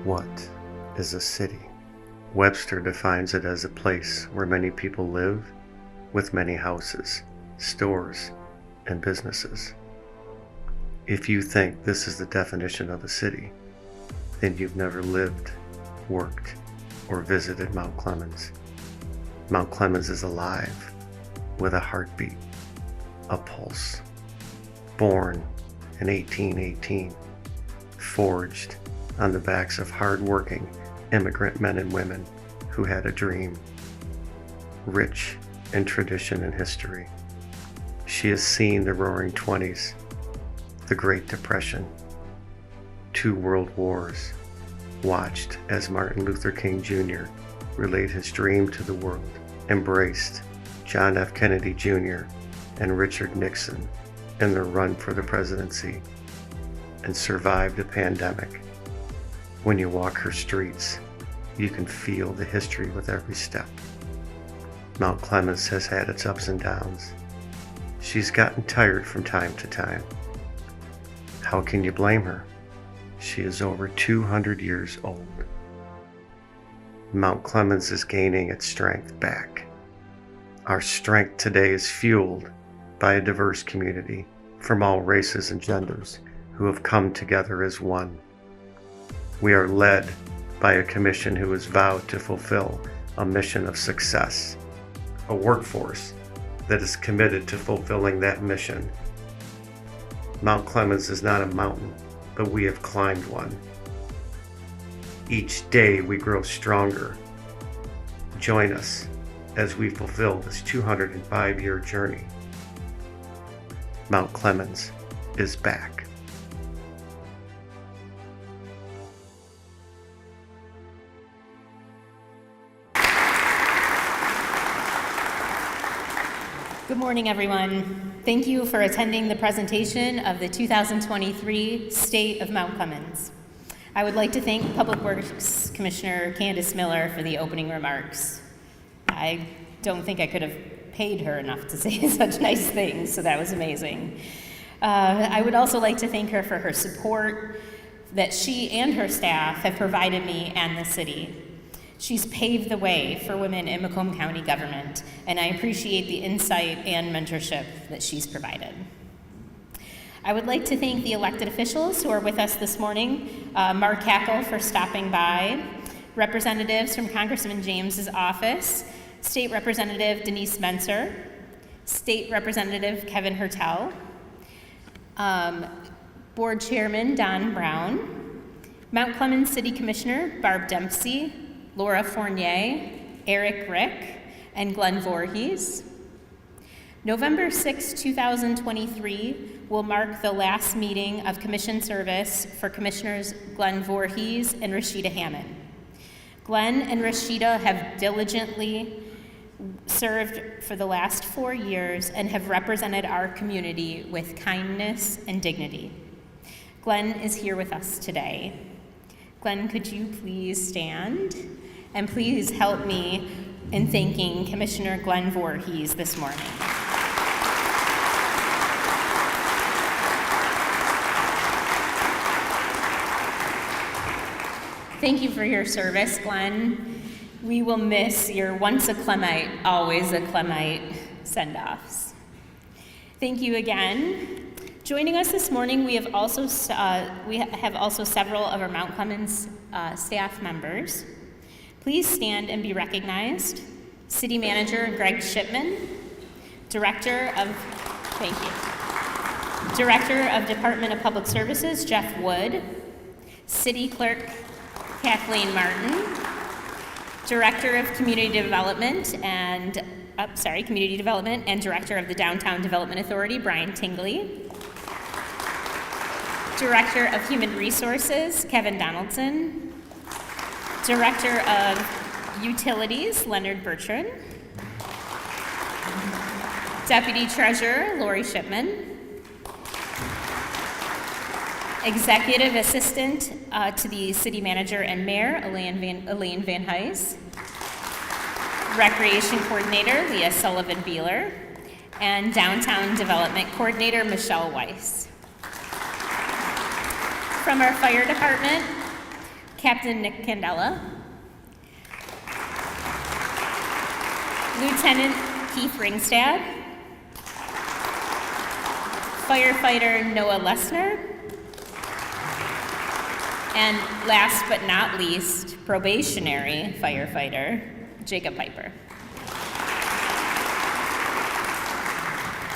What is a city? Webster defines it as a place where many people live, with many houses, stores, and businesses. If you think this is the definition of a city, then you've never lived, worked, or visited Mount Clemens. Mount Clemens is alive, with a heartbeat, a pulse. Born in 1818, forged on the backs of hard-working immigrant men and women who had a dream. Rich in tradition and history, she has seen the Roaring '20s, the Great Depression, 2 world wars, watched as Martin Luther King Jr. relayed his dream to the world, embraced John F. Kennedy Jr. and Richard Nixon in their run for the presidency, and survived a pandemic. When you walk her streets, you can feel the history with every step. Mount Clemens has had its ups and downs. She's gotten tired from time to time. How can you blame her? She is over 200 years old. Mount Clemens is gaining its strength back. Our strength today is fueled by a diverse community from all races and genders who have come together as one. We are led by a commission who has vowed to fulfill a mission of success, a workforce that is committed to fulfilling that mission. Mount Clemens is not a mountain, but we have climbed one. Each day we grow stronger. Join us as we fulfill this 205-year journey. Mount Clemens is back. Good morning, everyone. Thank you for attending the presentation of the 2023 State of Mount Clemens. I would like to thank Public Works Commissioner Candace Miller for the opening remarks. I don't think I could have paid her enough to say such nice things, so that was amazing. I would also like to thank her for her support that she and her staff have provided me and the city. She's paved the way for women in Macomb County government, and I appreciate the insight and mentorship that she's provided. I would like to thank the elected officials who are with us this morning, Mark Hackle for stopping by, representatives from Congressman James's office, State Representative Denise Menser, State Representative Kevin Hertel, Board Chairman Don Brown, Mount Clemens City Commissioner Barb Dempsey, Laura Fournier, Eric Rick, and Glenn Voorhees. November 6, 2023 will mark the last meeting of commission service for Commissioners Glenn Voorhees and Rashida Hammond. Glenn and Rashida have diligently served for the last 4 years and have represented our community with kindness and dignity. Glenn is here with us today. Glenn, could you please stand? And please help me in thanking Commissioner Glenn Voorhees this morning. Thank you for your service, Glenn. We will miss your once a Clemite, always a Clemite send-offs. Thank you again. Joining us this morning, we have also several of our Mount Clemens staff members. Please stand and be recognized. City Manager Greg Shipman, Director of Department of Public Services Jeff Wood, City Clerk Kathleen Martin, Director of Community Development and Director of the Downtown Development Authority Brian Tingley, Director of Human Resources Kevin Donaldson, Director of Utilities Leonard Bertrand, Deputy Treasurer Lori Shipman, Executive Assistant to the City Manager and Mayor Elaine Van Heis, Recreation Coordinator Leah Sullivan-Beeler, and Downtown Development Coordinator Michelle Weiss. From our fire department, Captain Nick Candela, Lieutenant Keith Ringstad, Firefighter Noah Lessner, and last but not least, probationary firefighter Jacob Piper.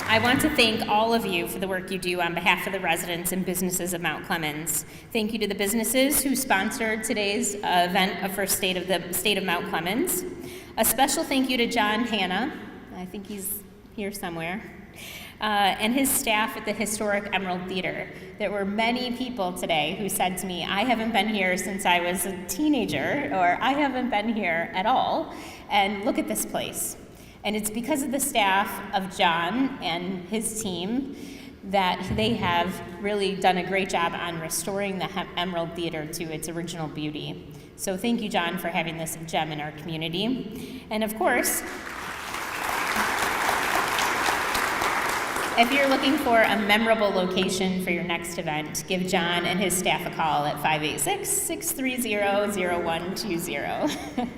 I want to thank all of you for the work you do on behalf of the residents and businesses of Mount Clemens. Thank you to the businesses who sponsored today's event for State of Mount Clemens. A special thank you to John Hanna, I think he's here somewhere, and his staff at the historic Emerald Theater. There were many people today who said to me, I haven't been here since I was a teenager, or I haven't been here at all, and look at this place. And it's because of the staff of John and his team that they have really done a great job on restoring the Emerald Theater to its original beauty. So thank you, John, for having this gem in our community. And of course, if you're looking for a memorable location for your next event, give John and his staff a call at 586-630-0120.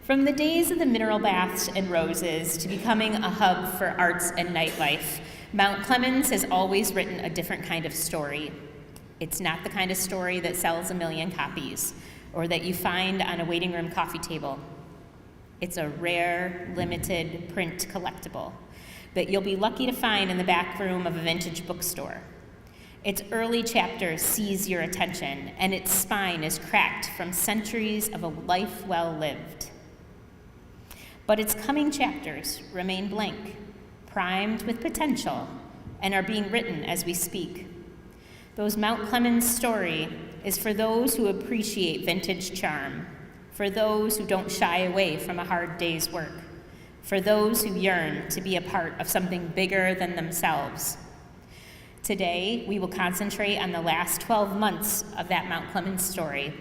From the days of the mineral baths and roses to becoming a hub for arts and nightlife, Mount Clemens has always written a different kind of story. It's not the kind of story that sells 1 million copies or that you find on a waiting room coffee table. It's a rare, limited print collectible that you'll be lucky to find in the back room of a vintage bookstore. Its early chapters seize your attention, and its spine is cracked from centuries of a life well lived. But its coming chapters remain blank, primed with potential, and are being written as we speak. Those Mount Clemens story is for those who appreciate vintage charm, for those who don't shy away from a hard day's work, for those who yearn to be a part of something bigger than themselves. Today, we will concentrate on the last 12 months of that Mount Clemens story.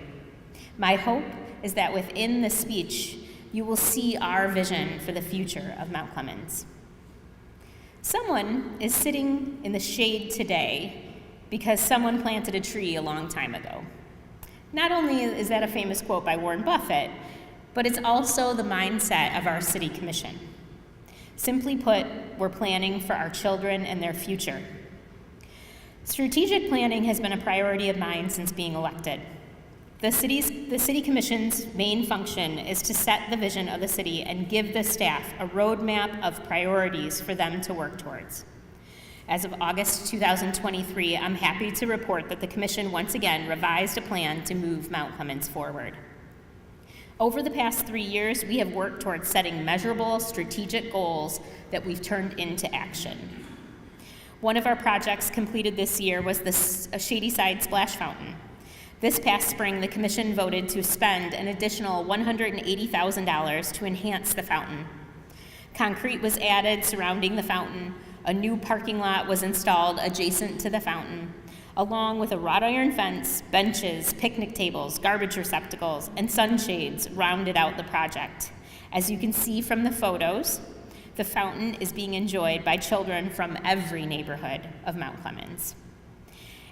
My hope is that within the speech, you will see our vision for the future of Mount Clemens. Someone is sitting in the shade today because someone planted a tree a long time ago. Not only is that a famous quote by Warren Buffett, but it's also the mindset of our city commission. Simply put, we're planning for our children and their future. Strategic planning has been a priority of mine since being elected. The city commission's main function is to set the vision of the city and give the staff a roadmap of priorities for them to work towards. As of August 2023, I'm happy to report that the commission once again revised a plan to move Mount Clemens forward. Over the past 3 years, we have worked towards setting measurable strategic goals that we've turned into action. One of our projects completed this year was the Shady Side Splash Fountain. This past spring, the commission voted to spend an additional $180,000 to enhance the fountain. Concrete was added surrounding the fountain, a new parking lot was installed adjacent to the fountain, along with a wrought iron fence, benches, picnic tables, garbage receptacles, and sunshades rounded out the project. As you can see from the photos, the fountain is being enjoyed by children from every neighborhood of Mount Clemens.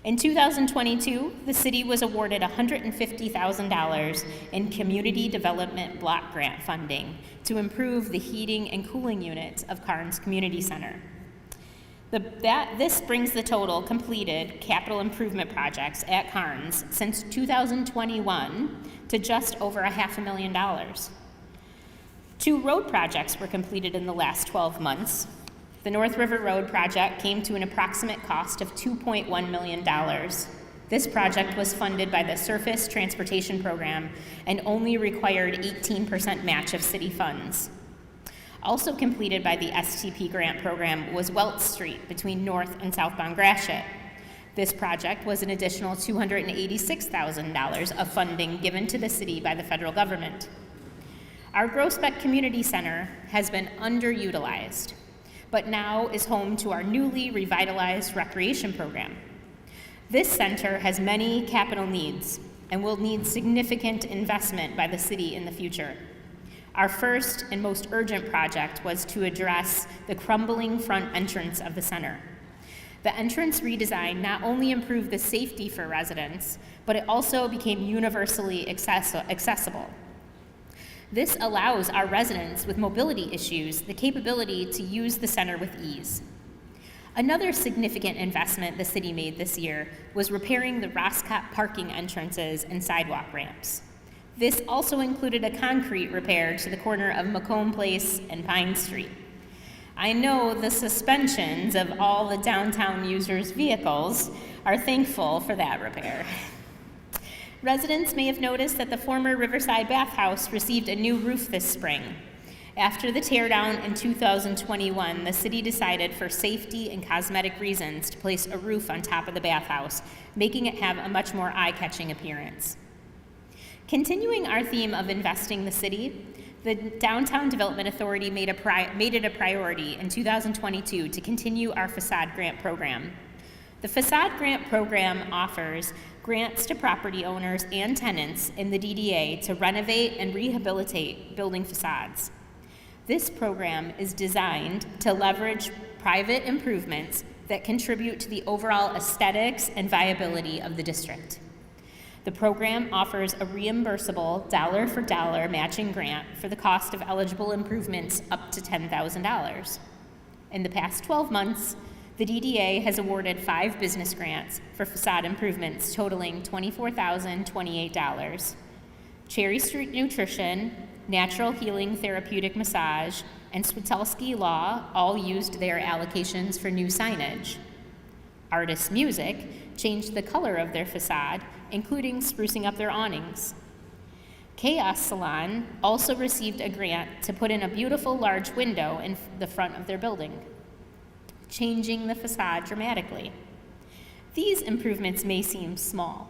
In 2022, the city was awarded $150,000 in community development block grant funding to improve the heating and cooling units of Carnes Community Center. This brings the total completed capital improvement projects at Carnes since 2021 to just over $500,000. 2 road projects were completed in the last 12 months. The North River Road project came to an approximate cost of $2.1 million. This project was funded by the Surface Transportation Program and only required 18% match of city funds. Also completed by the STP grant program was Welts Street between north and southbound Gratiot. This project was an additional $286,000 of funding given to the city by the federal government. Our Groesbeck Community Center has been underutilized, but now is home to our newly revitalized recreation program. This center has many capital needs and will need significant investment by the city in the future. Our first and most urgent project was to address the crumbling front entrance of the center. The entrance redesign not only improved the safety for residents, but it also became universally accessible. This allows our residents with mobility issues the capability to use the center with ease. Another significant investment the city made this year was repairing the Roscott parking entrances and sidewalk ramps. This also included a concrete repair to the corner of Macomb Place and Pine Street. I know the suspensions of all the downtown users' vehicles are thankful for that repair. Residents may have noticed that the former Riverside Bathhouse received a new roof this spring. After the teardown in 2021, the city decided for safety and cosmetic reasons to place a roof on top of the bathhouse, making it have a much more eye-catching appearance. Continuing our theme of investing the city, the Downtown Development Authority made it a priority in 2022 to continue our facade grant program. The facade grant program offers grants to property owners and tenants in the DDA to renovate and rehabilitate building facades. This program is designed to leverage private improvements that contribute to the overall aesthetics and viability of the district. The program offers a reimbursable dollar-for-dollar matching grant for the cost of eligible improvements up to $10,000. In the past 12 months, the DDA has awarded 5 business grants for facade improvements totaling $24,028. Cherry Street Nutrition, Natural Healing Therapeutic Massage, and Switelski Law all used their allocations for new signage. Artist Music changed the color of their facade, including sprucing up their awnings. Chaos Salon also received a grant to put in a beautiful large window in the front of their building, changing the facade dramatically. These improvements may seem small,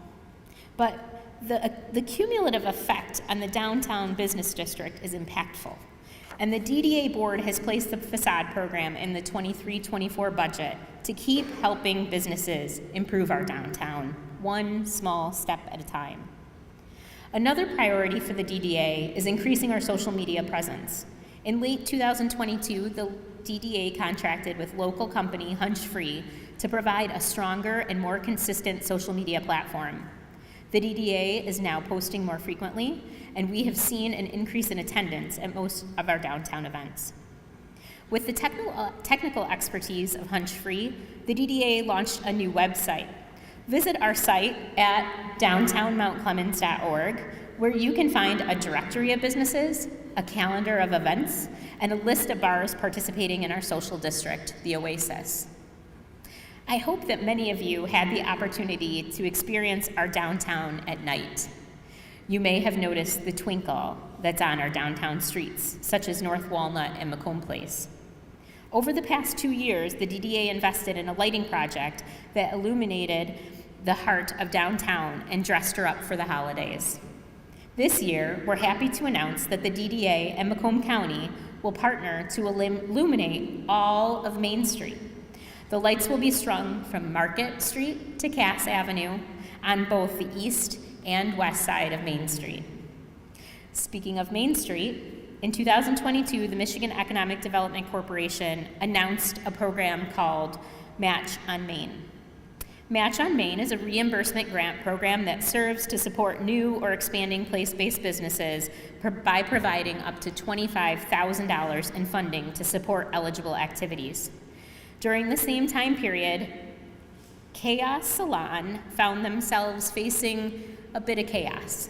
but the cumulative effect on the downtown business district is impactful. And the DDA board has placed the facade program in the 23-24 budget to keep helping businesses improve our downtown, one small step at a time. Another priority for the DDA is increasing our social media presence. In late 2022, the DDA contracted with local company Hunch Free to provide a stronger and more consistent social media platform. The DDA is now posting more frequently, and we have seen an increase in attendance at most of our downtown events. With the technical expertise of Hunch Free, the DDA launched a new website. Visit our site at downtownmountclemens.org, where you can find a directory of businesses, a calendar of events, and a list of bars participating in our social district, the Oasis. I hope that many of you had the opportunity to experience our downtown at night. You may have noticed the twinkle that's on our downtown streets, such as North Walnut and Macomb Place. Over the past 2 years, the DDA invested in a lighting project that illuminated the heart of downtown and dressed her up for the holidays. This year, we're happy to announce that the DDA and Macomb County will partner to illuminate all of Main Street. The lights will be strung from Market Street to Cass Avenue on both the east and west side of Main Street. Speaking of Main Street, in 2022, the Michigan Economic Development Corporation announced a program called Match on Main. Match on Main is a reimbursement grant program that serves to support new or expanding place-based businesses by providing up to $25,000 in funding to support eligible activities. During the same time period, Chaos Salon found themselves facing a bit of chaos.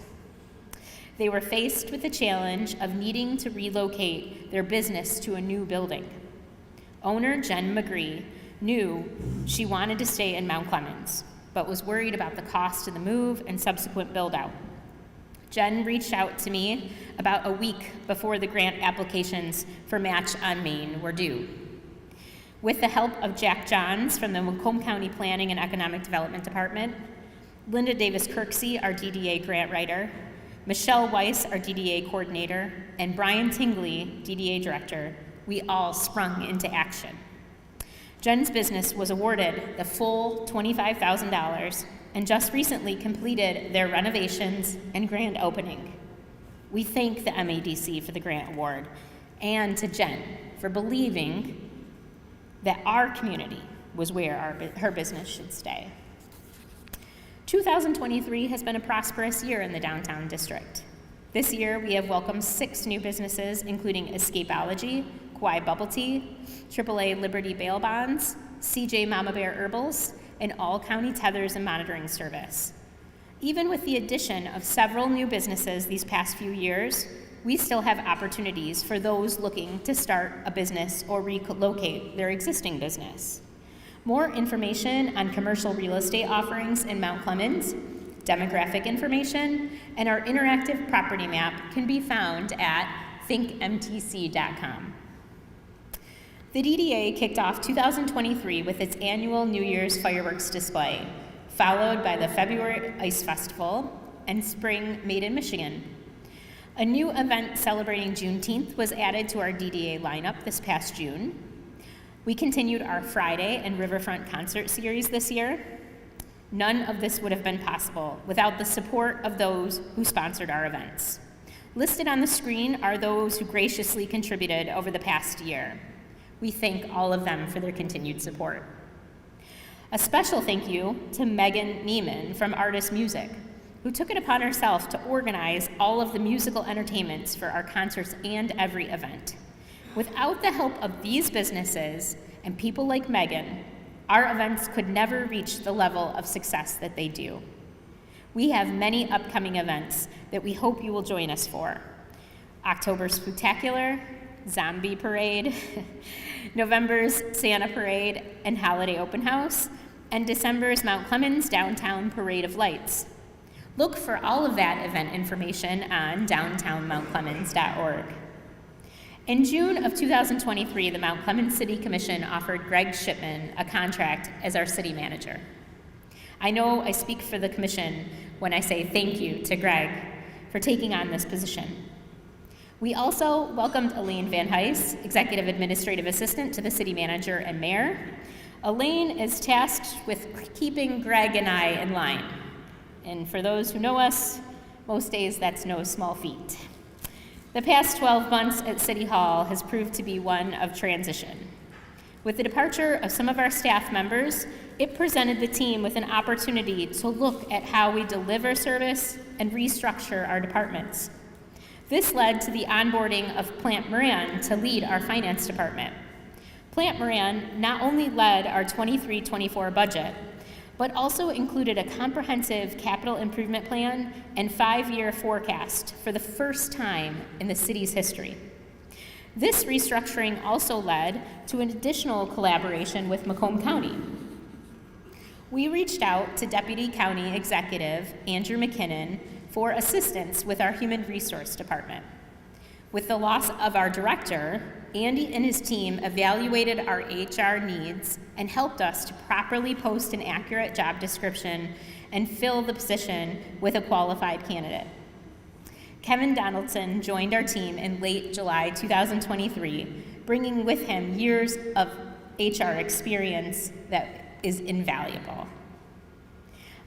They were faced with the challenge of needing to relocate their business to a new building. Owner Jen McGree knew she wanted to stay in Mount Clemens, but was worried about the cost of the move and subsequent build-out. Jen reached out to me about a week before the grant applications for Match on Main were due. With the help of Jack Johns from the Macomb County Planning and Economic Development Department, Linda Davis-Kirksey, our DDA grant writer, Michelle Weiss, our DDA coordinator, and Brian Tingley, DDA director, we all sprung into action. Jen's business was awarded the full $25,000 and just recently completed their renovations and grand opening. We thank the MADC for the grant award and to Jen for believing that our community was where her business should stay. 2023 has been a prosperous year in the downtown district. This year, we have welcomed 6 new businesses, including Escapology, Kauai Bubble Tea, AAA Liberty Bail Bonds, CJ Mama Bear Herbals, and All County Tethers and Monitoring Service. Even with the addition of several new businesses these past few years, we still have opportunities for those looking to start a business or relocate their existing business. More information on commercial real estate offerings in Mount Clemens, demographic information, and our interactive property map can be found at thinkmtc.com. The DDA kicked off 2023 with its annual New Year's fireworks display, followed by the February Ice Festival and Spring Made in Michigan. A new event celebrating Juneteenth was added to our DDA lineup this past June. We continued our Friday and Riverfront concert series this year. None of this would have been possible without the support of those who sponsored our events. Listed on the screen are those who graciously contributed over the past year. We thank all of them for their continued support. A special thank you to Megan Neiman from Artist Music, who took it upon herself to organize all of the musical entertainments for our concerts and every event. Without the help of these businesses and people like Megan, our events could never reach the level of success that they do. We have many upcoming events that we hope you will join us for. October's Spooktacular, Zombie Parade, November's Santa Parade and Holiday Open House, and December's Mount Clemens Downtown Parade of Lights. Look for all of that event information on downtownmountclemens.org. In June of 2023, the Mount Clemens City Commission offered Greg Shipman a contract as our city manager. I know I speak for the commission when I say thank you to Greg for taking on this position. We also welcomed Elaine Van Heis, Executive Administrative Assistant to the City Manager and Mayor. Elaine is tasked with keeping Greg and I in line. And for those who know us, most days that's no small feat. The past 12 months at City Hall has proved to be one of transition. With the departure of some of our staff members, it presented the team with an opportunity to look at how we deliver service and restructure our departments. This led to the onboarding of Plant Moran to lead our finance department. Plant Moran not only led our 23-24 budget, but also included a comprehensive capital improvement plan and 5-year forecast for the first time in the city's history. This restructuring also led to an additional collaboration with Macomb County. We reached out to Deputy County Executive Andrew McKinnon for assistance with our Human Resource Department. With the loss of our director, Andy and his team evaluated our HR needs and helped us to properly post an accurate job description and fill the position with a qualified candidate. Kevin Donaldson joined our team in late July 2023, bringing with him years of HR experience that is invaluable.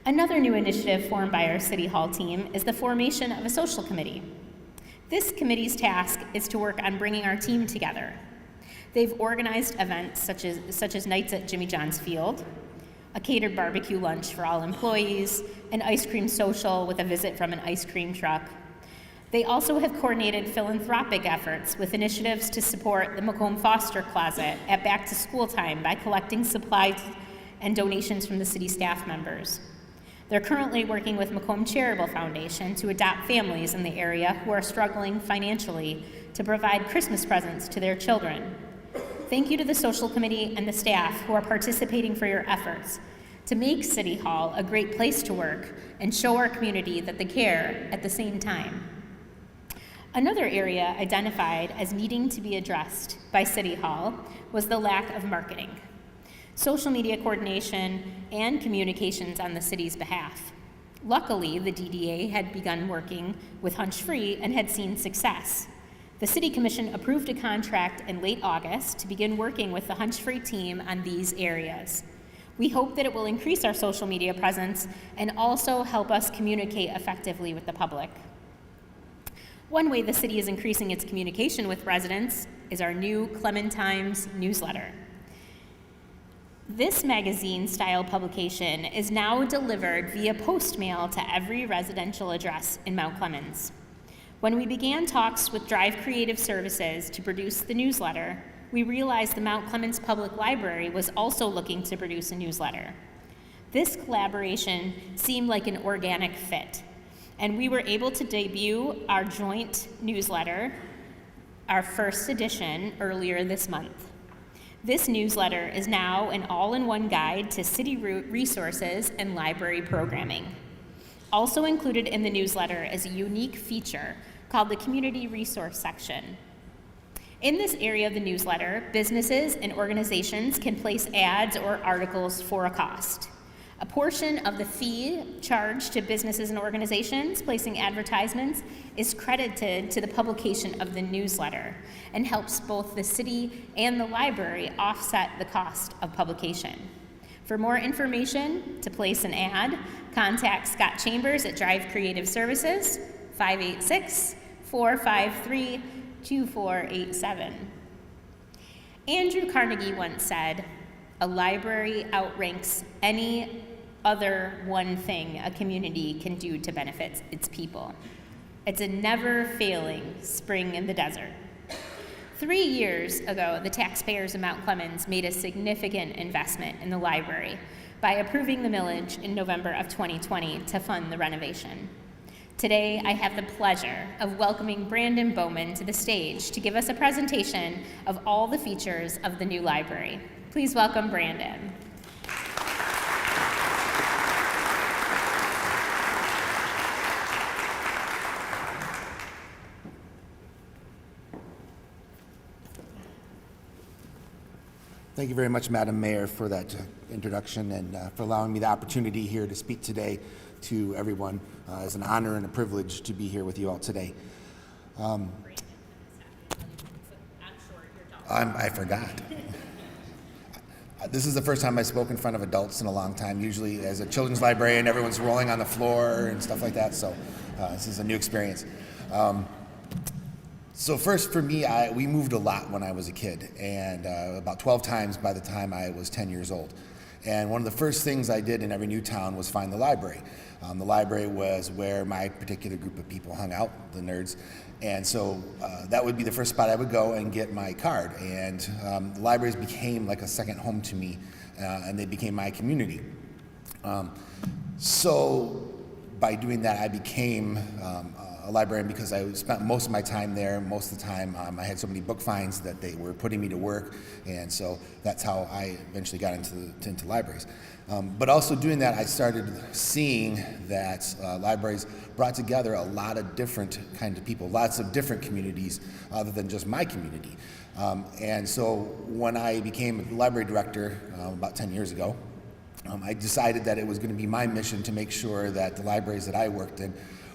Another new initiative formed by our City Hall team is the formation of a social committee. This committee's task is to work on bringing our team together. They've organized events such as nights at Jimmy John's Field, a catered barbecue lunch for all employees, an ice cream social with a visit from an ice cream truck. They also have coordinated philanthropic efforts with initiatives to support the Macomb Foster Closet at back to school time by collecting supplies and donations from the city staff members. They're currently working with Macomb Charitable Foundation to adopt families in the area who are struggling financially to provide Christmas presents to their children. Thank you to the social committee and the staff who are participating for your efforts to make City Hall a great place to work and show our community that they care at the same time. Another area identified as needing to be addressed by City Hall was the lack of marketing, social media coordination, and communications on the city's behalf. Luckily, the DDA had begun working with Hunch Free and had seen success. The City Commission approved a contract in late August to begin working with the Hunch Free team on these areas. We hope that it will increase our social media presence and also help us communicate effectively with the public. One way the city is increasing its communication with residents is our new Clementimes newsletter. This magazine-style publication is now delivered via postmail to every residential address in Mount Clemens. When we began talks with Drive Creative Services to produce the newsletter, we realized the Mount Clemens Public Library was also looking to produce a newsletter. This collaboration seemed like an organic fit, and we were able to debut our joint newsletter, our first edition, earlier this month. This newsletter is now an all-in-one guide to city resources and library programming. Also included in the newsletter is a unique feature called the Community Resource section. In this area of the newsletter, businesses and organizations can place ads or articles for a cost. A portion of the fee charged to businesses and organizations placing advertisements is credited to the publication of the newsletter and helps both the city and the library offset the cost of publication. For more information, to place an ad, contact Scott Chambers at Drive Creative Services, 586-453-2487. Andrew Carnegie once said, "A library outranks any other one thing a community can do to benefit its people. It's a never-failing spring in the desert." 3 years ago, the taxpayers of Mount Clemens made a significant investment in the library by approving the millage in November of 2020 to fund the renovation. Today, I have the pleasure of welcoming Brandon Bowman to the stage to give us a presentation of all the features of the new library. Please welcome Brandon. Thank you very much, Madam Mayor, for that introduction and for allowing me the opportunity here to speak today to everyone. It's an honor and a privilege to be here with you all today. I forgot. This is the first time I spoke in front of adults in a long time. Usually as a children's librarian, everyone's rolling on the floor and stuff like that, so this is a new experience. So first for me, we moved a lot when I was a kid, and about 12 times by the time I was 10 years old. And one of the first things I did in every new town was find the library. The library was where my particular group of people hung out, the nerds. And so that would be the first spot I would go and get my card. And the libraries became like a second home to me, and they became my community. So by doing that, I became a librarian because I spent most of my time there. Most of the time, I had so many book finds that they were putting me to work, and so that's how I eventually got into libraries. But also doing that, I started seeing that libraries brought together a lot of different kinds of people, lots of different communities other than just my community. And so when I became a library director about 10 years ago, I decided that it was going to be my mission to make sure that the libraries that I worked in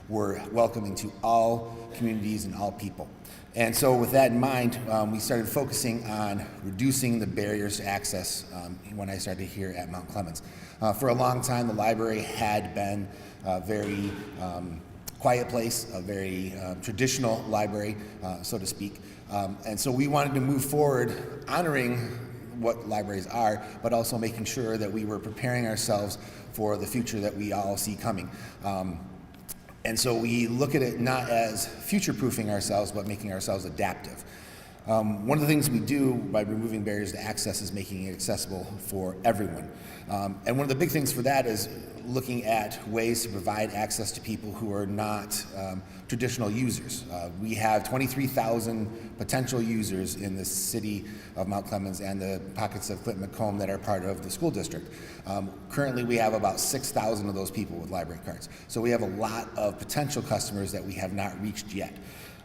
were welcoming to all communities and all people. And so with that in mind, we started focusing on reducing the barriers to access when I started here at Mount Clemens. For a long time, the library had been a very quiet place, a very traditional library, so to speak. And so we wanted to move forward honoring what libraries are, but also making sure that we were preparing ourselves for the future that we all see coming. And so we look at it not as future-proofing ourselves, but making ourselves adaptive. One of the things we do by removing barriers to access is making it accessible for everyone. And one of the big things for that is looking at ways to provide access to people who are not traditional users. We have 23,000 potential users in the city of Mount Clemens and the pockets of Clinton Macomb that are part of the school district. Currently we have about 6,000 of those people with library cards. So we have a lot of potential customers that we have not reached yet.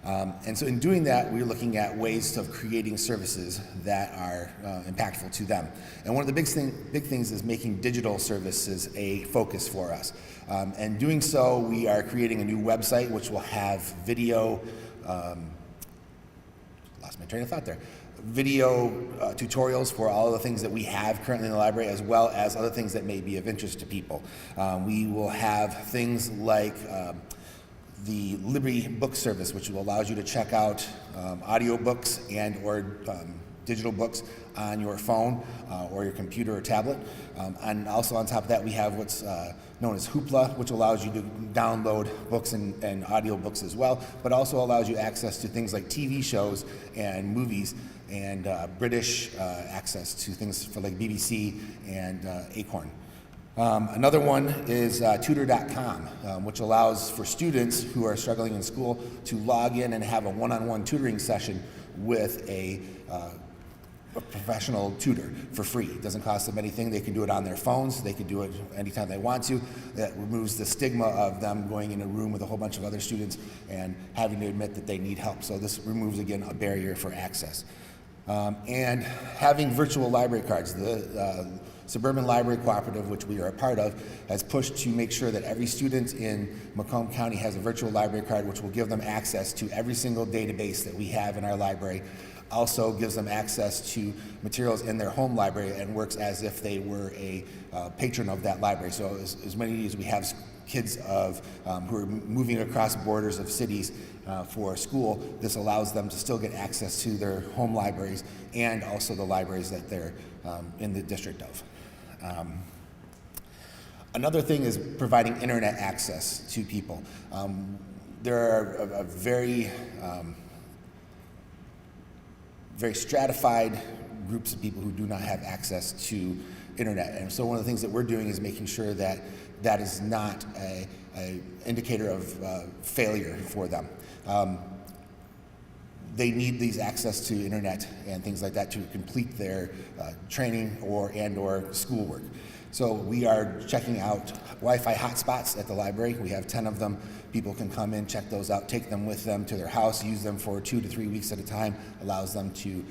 And so in doing that, we're looking at ways of creating services that are impactful to them. And one of the big things is making digital services a focus for us. And doing so, we are creating a new website which will have video, lost my train of thought there, video tutorials for all of the things that we have currently in the library, as well as other things that may be of interest to people. We will have things like the Liberty Book Service, which allows you to check out audiobooks and or digital books on your phone or your computer or tablet. And also on top of that, we have what's known as Hoopla, which allows you to download books and audio books as well, but also allows you access to things like TV shows and movies and British access to things for like BBC and Acorn. Another one is tutor.com, which allows for students who are struggling in school to log in and have a one-on-one tutoring session with a professional tutor for free. It doesn't cost them anything. They can do it on their phones. They can do it anytime they want to. That removes the stigma of them going in a room with a whole bunch of other students and having to admit that they need help. So this removes, again, a barrier for access. And having virtual library cards. The Suburban Library Cooperative, which we are a part of, has pushed to make sure that every student in Macomb County has a virtual library card, which will give them access to every single database that we have in our library. Also gives them access to materials in their home library and works as if they were a patron of that library. So as many as we have kids who are moving across borders of cities for school, this allows them to still get access to their home libraries and also the libraries that they're in the district of. Another thing is providing internet access to people. There are a very stratified groups of people who do not have access to internet. And so one of the things that we're doing is making sure that that is not an indicator of failure for them. They need these access to internet and things like that to complete their training or schoolwork. So we are checking out Wi-Fi hotspots at the library. We have 10 of them. People can come in, check those out, take them with them to their house, use them for 2 to 3 weeks at a time, allows them to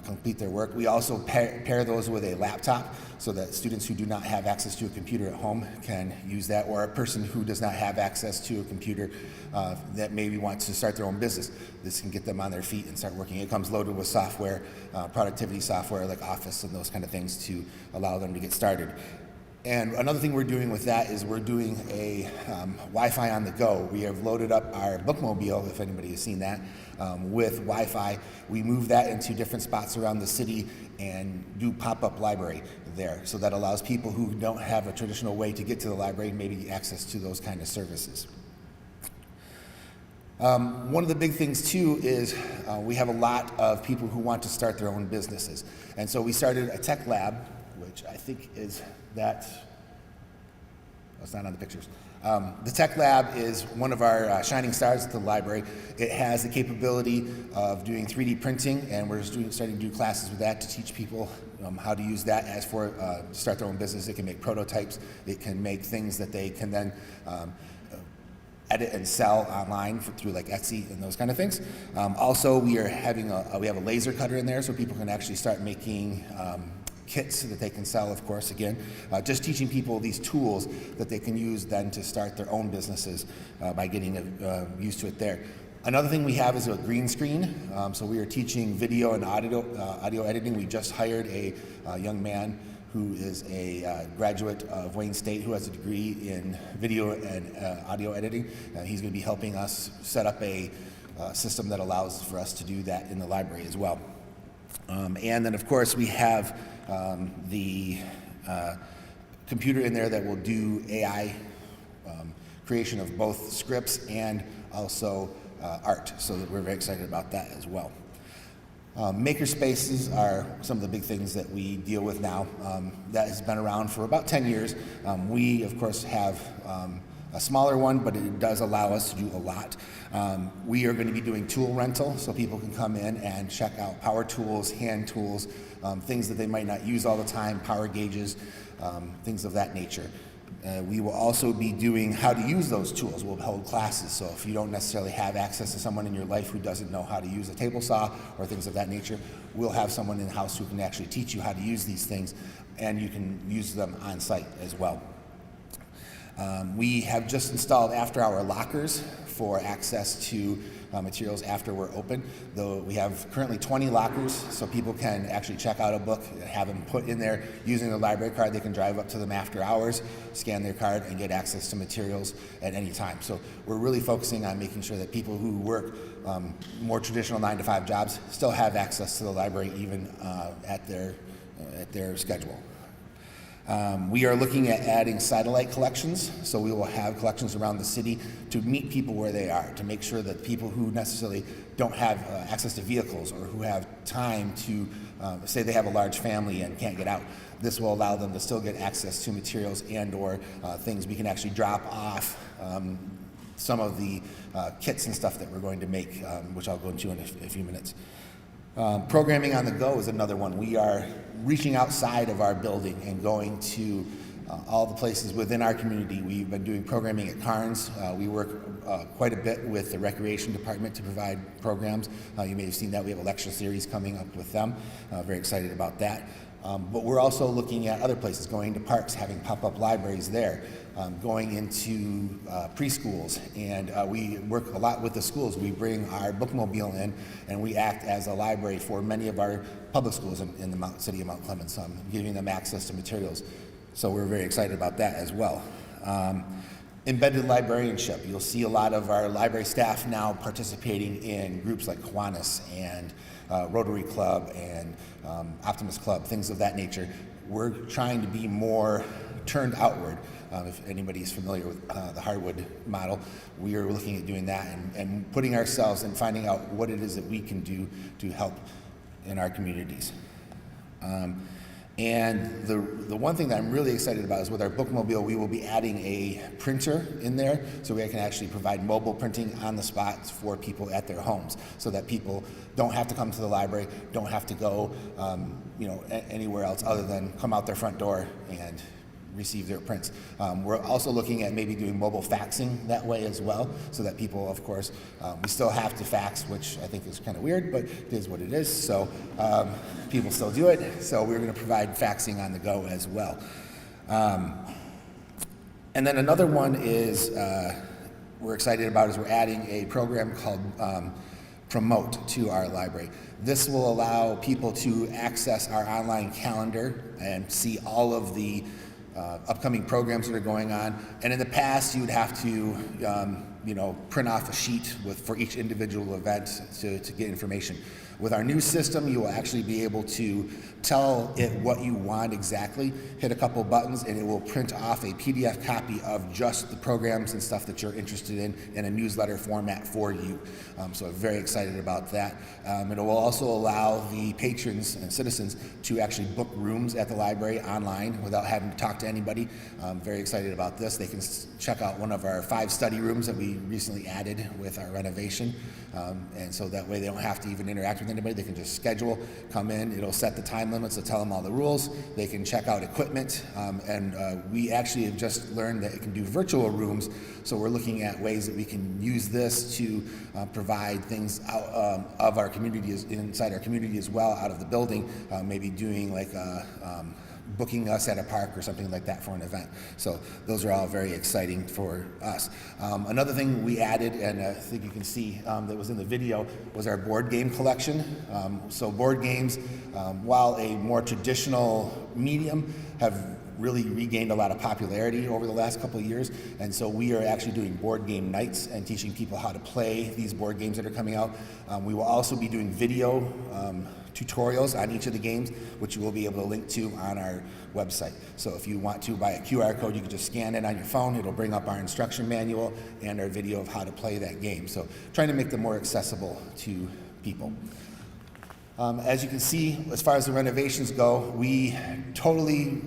complete their work. We also pair those with a laptop so that students who do not have access to a computer at home can use that, or a person who does not have access to a computer that maybe wants to start their own business. This can get them on their feet and start working. It comes loaded with software, productivity software like Office and those kind of things to allow them to get started. And another thing we're doing with that is we're doing a Wi-Fi on the go. We have loaded up our bookmobile, if anybody has seen that, with Wi-Fi. We move that into different spots around the city and do pop-up library there. So that allows people who don't have a traditional way to get to the library maybe access to those kind of services. One of the big things too is we have a lot of people who want to start their own businesses. And so we started a tech lab, which I think is it's not on the pictures. The Tech Lab is one of our shining stars at the library. It has the capability of doing 3D printing, and we're starting to do classes with that to teach people how to use that as for start their own business. It can make prototypes. It can make things that they can then edit and sell online through like Etsy and those kind of things. Also, we are having we have a laser cutter in there, so people can actually start making kits that they can sell, of course, again. Just teaching people these tools that they can use then to start their own businesses by getting used to it there. Another thing we have is a green screen. So we are teaching video and audio editing. We just hired a young man who is a graduate of Wayne State who has a degree in video and audio editing. He's going to be helping us set up a system that allows for us to do that in the library as well. And then, of course, we have the computer in there that will do AI creation of both scripts and also art, so that we're very excited about that as well. Maker spaces are some of the big things that we deal with now. That has been around for about 10 years. We, of course, have a smaller one, but it does allow us to do a lot. We are going to be doing tool rental, so people can come in and check out power tools, hand tools, things that they might not use all the time, power gauges, things of that nature. We will also be doing how to use those tools. We'll hold classes, so if you don't necessarily have access to someone in your life who doesn't know how to use a table saw or things of that nature, we'll have someone in the house who can actually teach you how to use these things, and you can use them on site as well. We have just installed after-hour lockers for access to materials after we're open. Though we have currently 20 lockers, so people can actually check out a book, have them put in there using their library card. They can drive up to them after hours, scan their card, and get access to materials at any time. So we're really focusing on making sure that people who work more traditional 9-to-5 jobs still have access to the library even at their schedule. We are looking at adding satellite collections, so we will have collections around the city to meet people where they are, to make sure that people who necessarily don't have access to vehicles or who have time to, say they have a large family and can't get out, this will allow them to still get access to materials and or things. We can actually drop off some of the kits and stuff that we're going to make, which I'll go into in a few minutes. Programming on the go is another one. We are reaching outside of our building and going to all the places within our community. We've been doing programming at Carnes. We work quite a bit with the recreation department to provide programs. You may have seen that. We have a lecture series coming up with them. Very excited about that. But we're also looking at other places, going to parks, having pop-up libraries there, going into preschools, and we work a lot with the schools. We bring our bookmobile in, and we act as a library for many of our public schools in the city of Mount Clemens, giving them access to materials. So we're very excited about that as well. Embedded librarianship. You'll see a lot of our library staff now participating in groups like Kiwanis and Rotary Club and Optimist Club, things of that nature. We're trying to be more turned outward. If anybody is familiar with the Hardwood model, we are looking at doing that and putting ourselves and finding out what it is that we can do to help in our communities. And the one thing that I'm really excited about is with our bookmobile, we will be adding a printer in there so we can actually provide mobile printing on the spot for people at their homes, so that people don't have to come to the library, don't have to go anywhere else other than come out their front door and receive their prints. We're also looking at maybe doing mobile faxing that way as well, so that people, of course, we still have to fax, which I think is kind of weird, but it is what it is. So people still do it. So we're going to provide faxing on the go as well. And then another one is we're excited about is we're adding a program called Promote to our library. This will allow people to access our online calendar and see all of the upcoming programs that are going on. And in the past, you would have to, print off a sheet for each individual event to get information. With our new system, you will actually be able to tell it what you want exactly, hit a couple buttons, and it will print off a PDF copy of just the programs and stuff that you're interested in a newsletter format for you. So I'm very excited about that. It will also allow the patrons and citizens to actually book rooms at the library online without having to talk to anybody. I'm very excited about this. They can check out one of our 5 study rooms that we recently added with our renovation. And so that way they don't have to even interact with anybody. They can just schedule, come in, it'll set the time limits, it'll tell them all the rules. They can check out equipment, and we actually have just learned that it can do virtual rooms, so we're looking at ways that we can use this to provide things out of our community, inside our community as well, out of the building, maybe doing like booking us at a park or something like that for an event. So those are all very exciting for us. Another thing we added, and I think you can see that was in the video, was our board game collection. So board games, while a more traditional medium, have really regained a lot of popularity over the last couple of years, and so we are actually doing board game nights and teaching people how to play these board games that are coming out. We will also be doing video tutorials on each of the games, which you will be able to link to on our website. So if you want to, by a QR code, you can just scan it on your phone. It'll bring up our instruction manual and our video of how to play that game. So trying to make them more accessible to people. As you can see, as far as the renovations go, we totally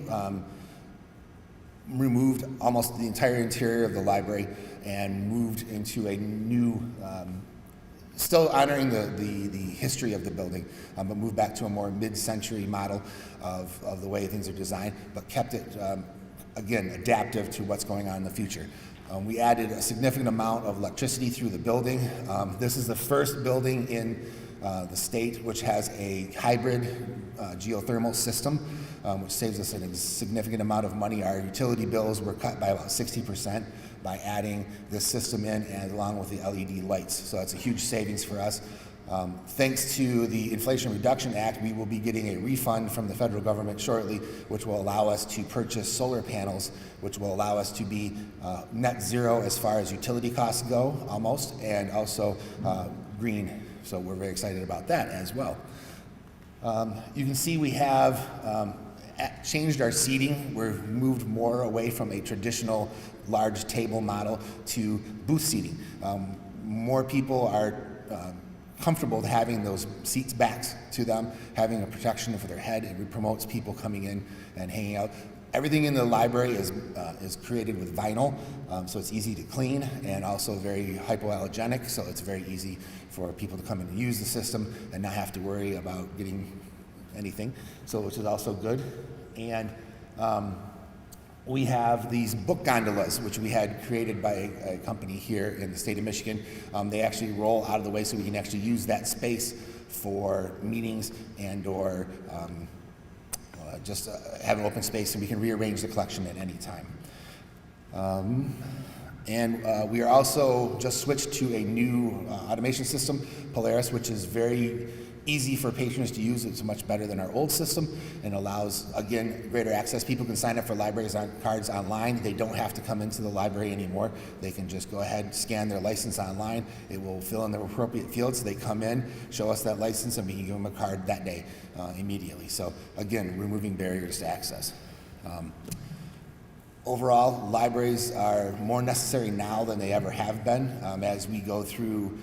removed almost the entire interior of the library and moved into a new, still honoring the history of the building, but moved back to a more mid-century model of the way things are designed, but kept it, again, adaptive to what's going on in the future. We added a significant amount of electricity through the building. This is the first building in the state, which has a hybrid geothermal system, which saves us a significant amount of money. Our utility bills were cut by about 60% by adding this system in, and along with the LED lights. So that's a huge savings for us. Thanks to the Inflation Reduction Act, we will be getting a refund from the federal government shortly, which will allow us to purchase solar panels, which will allow us to be net zero as far as utility costs go, almost, and also green. So we're very excited about that as well. You can see we have changed our seating. We've moved more away from a traditional large table model to booth seating. More people are comfortable having those seats back to them, having a protection for their head. It promotes people coming in and hanging out. Everything in the library is created with vinyl, so it's easy to clean and also very hypoallergenic, so it's very easy for people to come in and use the system and not have to worry about getting anything, so which is also good. And we have these book gondolas, which we had created by a company here in the state of Michigan. They actually roll out of the way so we can actually use that space for meetings and or just have an open space so we can rearrange the collection at any time. And we are also just switched to a new automation system, Polaris, which is very easy for patrons to use. It's much better than our old system and allows, again, greater access. People can sign up for libraries cards online. They don't have to come into the library anymore. They can just go ahead, scan their license online. It will fill in the appropriate fields. They come in, show us that license, and we can give them a card that day immediately. So again, removing barriers to access. Overall, libraries are more necessary now than they ever have been. As we go through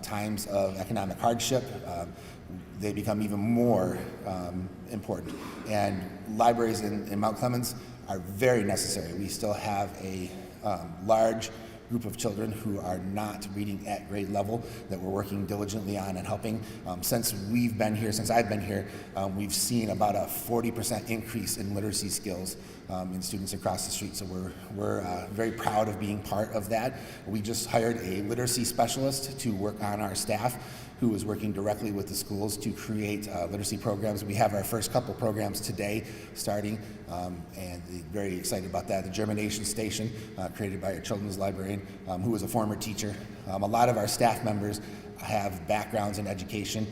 times of economic hardship, they become even more important. And libraries in Mount Clemens are very necessary. We still have a large group of children who are not reading at grade level that we're working diligently on and helping. Since I've been here, we've seen about a 40% increase in literacy skills in students across the street. So we're very proud of being part of that. We just hired a literacy specialist to work on our staff, who is working directly with the schools to create literacy programs. We have our first couple programs today starting, and very excited about that. The Germination Station, created by our children's librarian, who was a former teacher. A lot of our staff members have backgrounds in education,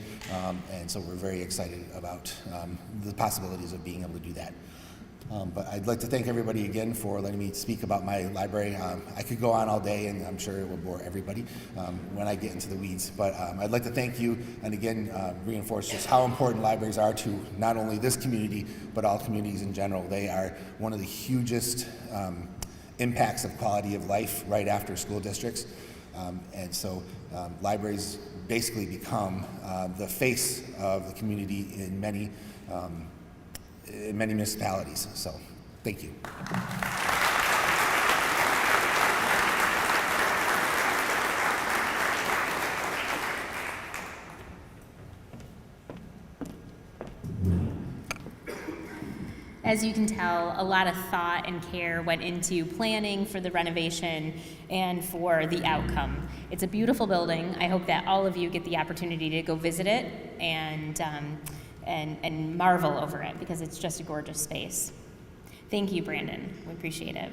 and so we're very excited about the possibilities of being able to do that. But I'd like to thank everybody again for letting me speak about my library. I could go on all day, and I'm sure it will bore everybody when I get into the weeds. But I'd like to thank you, and again, reinforce just how important libraries are to not only this community, but all communities in general. They are one of the hugest impacts of quality of life right after school districts. And so libraries basically become the face of the community in many municipalities. So, thank you. As you can tell, a lot of thought and care went into planning for the renovation and for the outcome. It's a beautiful building. I hope that all of you get the opportunity to go visit it and marvel over it, because it's just a gorgeous space. Thank you, Brandon. We appreciate it.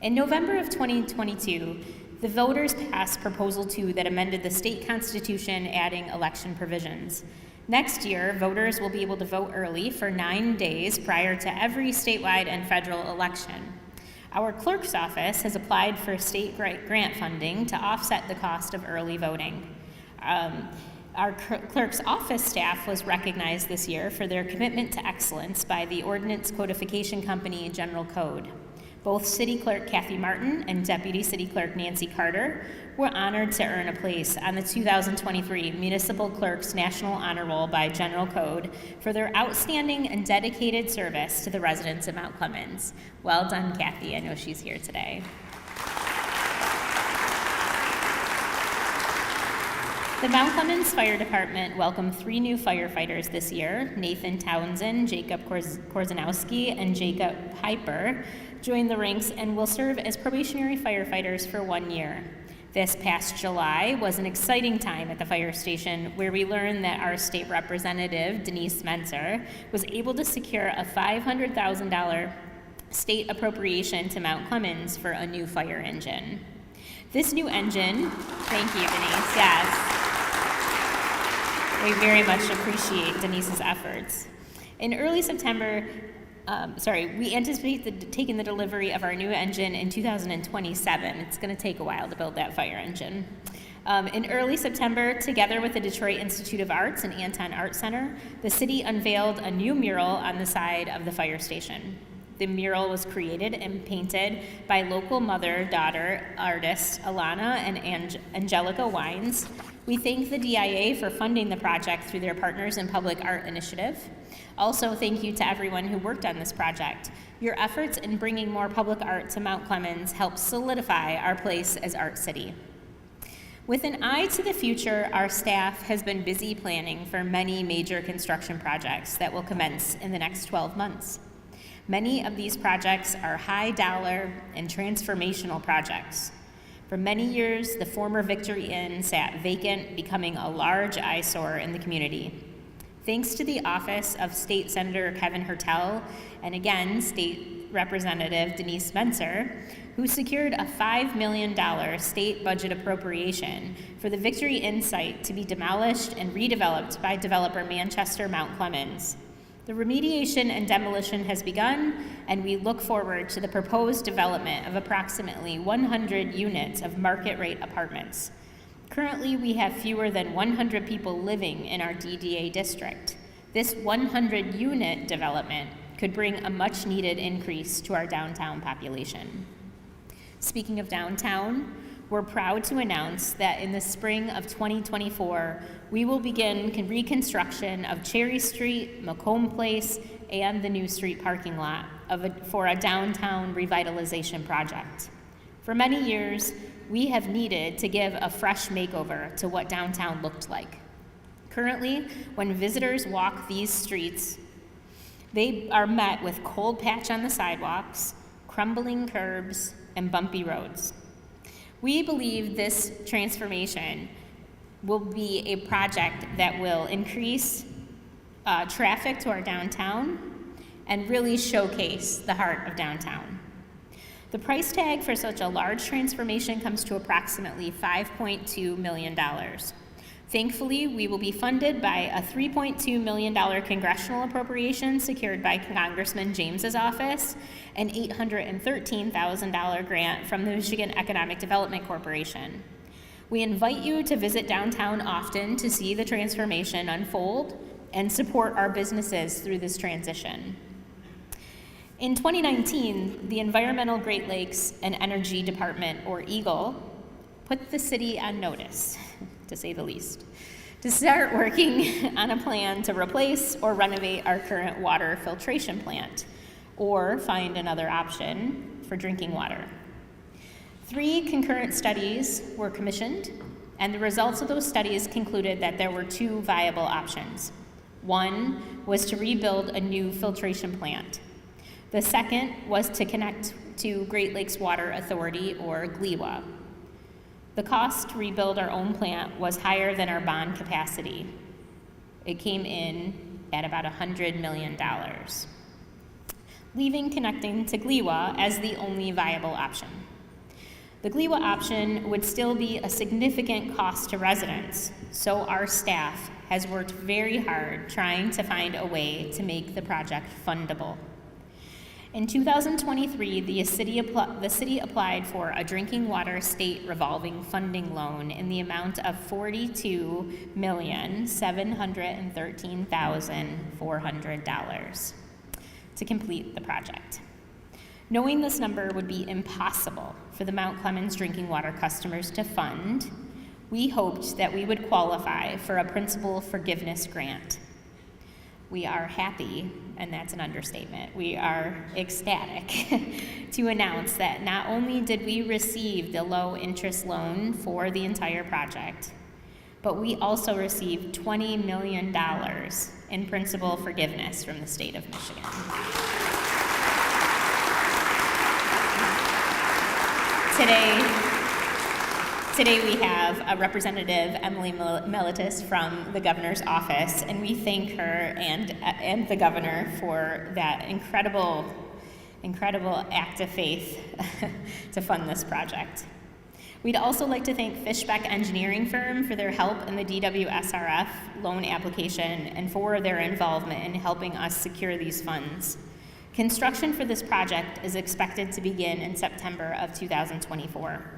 In November of 2022, the voters passed Proposal 2 that amended the state constitution, adding election provisions. Next year, voters will be able to vote early for 9 days prior to every statewide and federal election. Our clerk's office has applied for state grant funding to offset the cost of early voting. Our clerk's office staff was recognized this year for their commitment to excellence by the Ordinance Codification Company General Code. Both City Clerk Kathy Martin and Deputy City Clerk Nancy Carter were honored to earn a place on the 2023 Municipal Clerks National Honor Roll by General Code for their outstanding and dedicated service to the residents of Mount Clemens. Well done, Kathy. I know she's here today. The Mount Clemens Fire Department welcomed 3 new firefighters this year. Nathan Townsend, Jacob Korzanowski, and Jacob Piper joined the ranks and will serve as probationary firefighters for 1 year. This past July was an exciting time at the fire station where we learned that our state representative, Denise Menzer, was able to secure a $500,000 state appropriation to Mount Clemens for a new fire engine. This new engine, thank you, Denise, yes. We very much appreciate Denise's efforts. In early September, we anticipate taking the delivery of our new engine in 2027. It's going to take a while to build that fire engine. In early September, together with the Detroit Institute of Arts and Anton Art Center, the city unveiled a new mural on the side of the fire station. The mural was created and painted by local mother-daughter artists Alana and Angelica Wines. We thank the DIA for funding the project through their Partners in Public Art initiative. Also, thank you to everyone who worked on this project. Your efforts in bringing more public art to Mount Clemens help solidify our place as Art City. With an eye to the future, our staff has been busy planning for many major construction projects that will commence in the next 12 months. Many of these projects are high dollar and transformational projects. For many years, the former Victory Inn sat vacant, becoming a large eyesore in the community. Thanks to the office of State Senator Kevin Hertel and again, State Representative Denise Menzer, who secured a $5 million state budget appropriation for the Victory Inn site to be demolished and redeveloped by developer Manchester Mount Clemens. The remediation and demolition has begun, and we look forward to the proposed development of approximately 100 units of market-rate apartments. Currently, we have fewer than 100 people living in our DDA district. This 100-unit development could bring a much-needed increase to our downtown population. Speaking of downtown, we're proud to announce that in the spring of 2024, we will begin reconstruction of Cherry Street, Macomb Place, and the New Street parking lot for a downtown revitalization project. For many years, we have needed to give a fresh makeover to what downtown looked like. Currently, when visitors walk these streets, they are met with cold patch on the sidewalks, crumbling curbs, and bumpy roads. We believe this transformation will be a project that will increase traffic to our downtown and really showcase the heart of downtown. The price tag for such a large transformation comes to approximately $5.2 million. Thankfully, we will be funded by a $3.2 million congressional appropriation secured by Congressman James's office, an $813,000 grant from the Michigan Economic Development Corporation. We invite you to visit downtown often to see the transformation unfold and support our businesses through this transition. In 2019, the Environmental Great Lakes and Energy Department, or EGLE, put the city on notice, to say the least, to start working on a plan to replace or renovate our current water filtration plant, or find another option for drinking water. 3 concurrent studies were commissioned, and the results of those studies concluded that there were 2 viable options. One was to rebuild a new filtration plant. The second was to connect to Great Lakes Water Authority, or GLEWA. The cost to rebuild our own plant was higher than our bond capacity. It came in at about $100 million, leaving connecting to GLEWA as the only viable option. The GLEWA option would still be a significant cost to residents, so our staff has worked very hard trying to find a way to make the project fundable. In 2023, the city applied for a drinking water state revolving funding loan in the amount of $42,713,400 to complete the project. Knowing this number would be impossible for the Mount Clemens drinking water customers to fund, we hoped that we would qualify for a principal forgiveness grant. We are happy, and that's an understatement, we are ecstatic to announce that not only did we receive the low interest loan for the entire project, but we also received $20 million in principal forgiveness from the state of Michigan. Today we have a Representative Emily Militis from the governor's office, and we thank her and the governor for that incredible act of faith to fund this project. We'd also like to thank Fishbeck Engineering Firm for their help in the DWSRF loan application and for their involvement in helping us secure these funds. Construction for this project is expected to begin in September of 2024.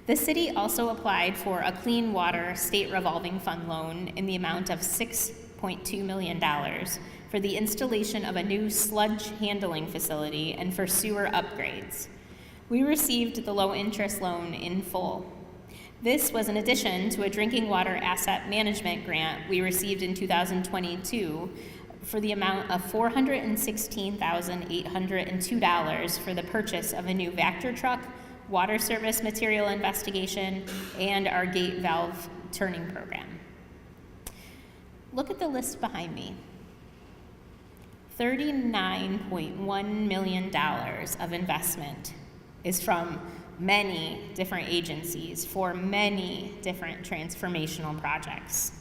The city also applied for a Clean Water State Revolving Fund loan in the amount of $6.2 million for the installation of a new sludge handling facility and for sewer upgrades. We received the low-interest loan in full. This was in addition to a drinking water asset management grant we received in 2022 for the amount of $416,802 for the purchase of a new Vector truck, water service material investigation, and our gate valve turning program. Look at the list behind me. $39.1 million of investment is from many different agencies for many different transformational projects.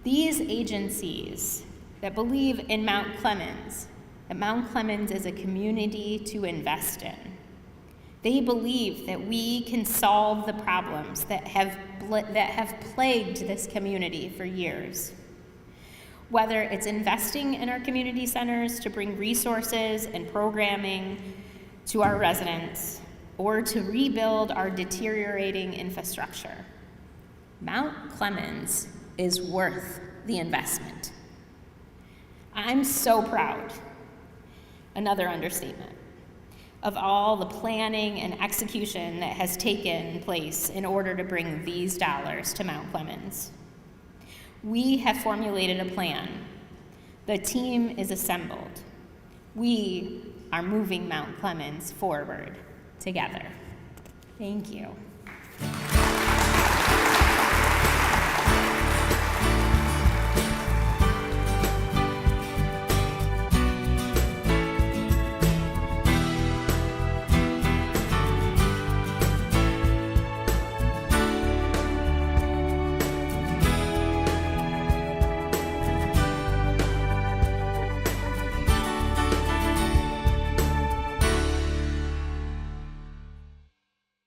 These agencies that believe in Mount Clemens, that Mount Clemens is a community to invest in. They believe that we can solve the problems that have plagued this community for years. Whether it's investing in our community centers to bring resources and programming to our residents, or to rebuild our deteriorating infrastructure, Mount Clemens is worth the investment. I'm so proud, another understatement, of all the planning and execution that has taken place in order to bring these dollars to Mount Clemens. We have formulated a plan. The team is assembled. We are moving Mount Clemens forward together. Thank you.